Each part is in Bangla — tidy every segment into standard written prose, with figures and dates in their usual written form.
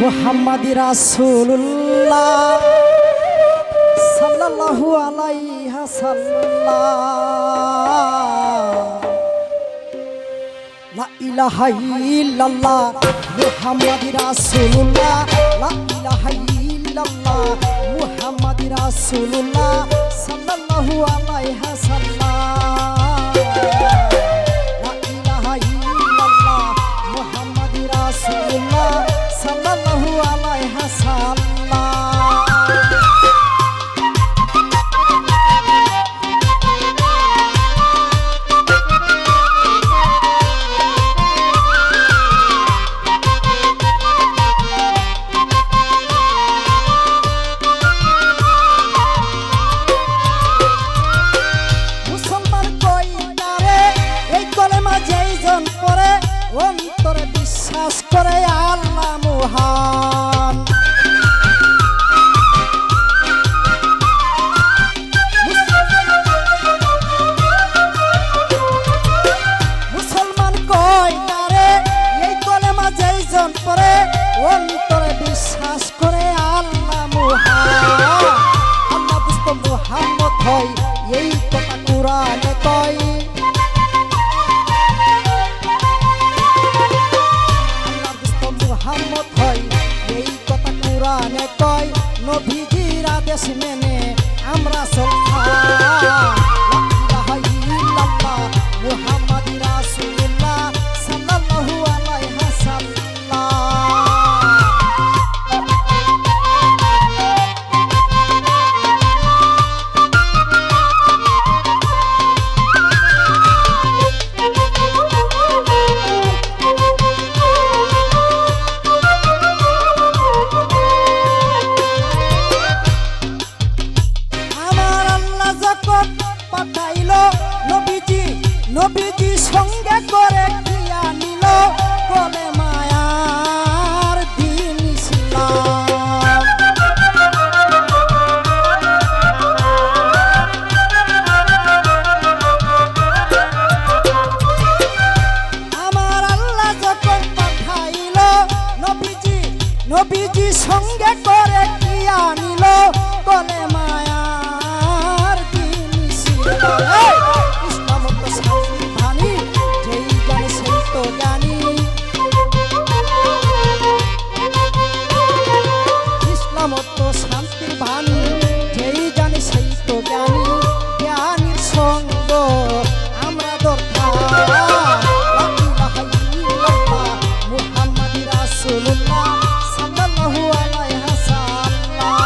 মুহাম্মদ রাসূলুল্লাহ সাল্লাল্লাহু আলাইহি সাল্লাম। লা ইলাহা ইল্লাল্লাহ মুহাম্মদ রাসূলুল্লাহ, লা ইলাহা ইল্লাল্লাহ মুহাম্মদ রাসূলুল্লাহ সাল্লাল্লাহু আলাইহি সাল্লাম। লা ইলাহা ইল্লাল্লাহ মুহাম্মদ রাসূলুল্লাহ সাল্লাল্লাহু আলাইহি সাল্লাম। মুসলমান কই তারে এই কলেমা যেইজন পড়ে অন্তরে বিশ্বাস করে আল্লাহ মহান। মুসলমান কয় তারে এই কলেমা যেইজন পড়ে অন্তরে বিশ্বাস করে আল্লাহ মহান। আল্লাহ দুষ্ট মুহাম্মদ হয় এই কথা কুরআনে কয়। মুহাম্মদ হয় এই কথা কুরআনে কয়। নবীজির আদেশ মেনে আমরা চলতাম। লা ইলাহা ইল্লাল্লাহ মুহাম্মদ রাসূলুল্লাহ সাল্লাল্লাহু আলাইহি সাল্লাম। পাঠাইলো নবীজি সঙ্গে করে কিয়া নিল বলে মায়ার দিন ইসলাম। আমার আল্লাহ যখন পাঠাইলো নবীজি সঙ্গে করে কিয়া নিল বলে মায়ার দিন ইসলাম। ইসলাম তো শান্তির বাণী, যেই জানে সেই তো জ্ঞানী। ইসলাম তো শান্তির বাণী, যেই জানে সেই তো জ্ঞানী। জ্ঞানীর সঙ্গ আমরা দরকার। লা ইলাহা ইল্লাল্লাহ মুহাম্মদ রাসূলুল্লাহ সাল্লাল্লাহু আলাইহি সাল্লাম।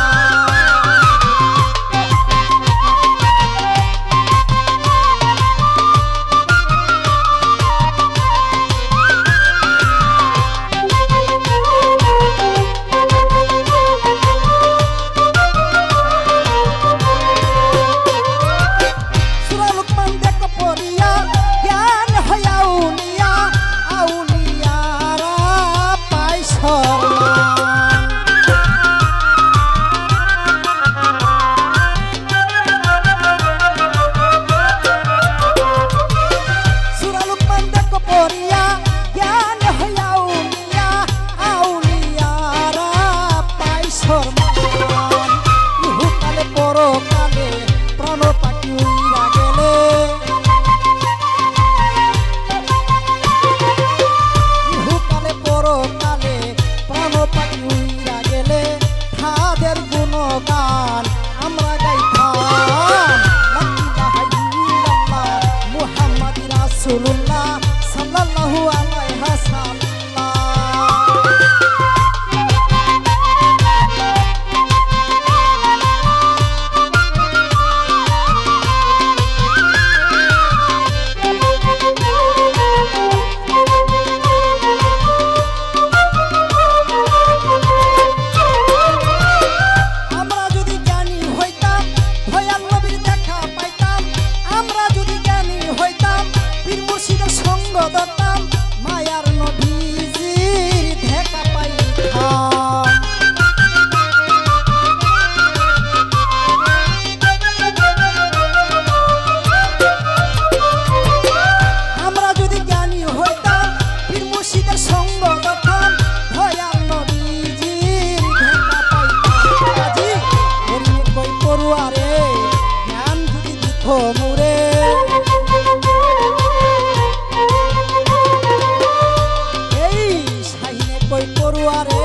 পড়ুয়ারে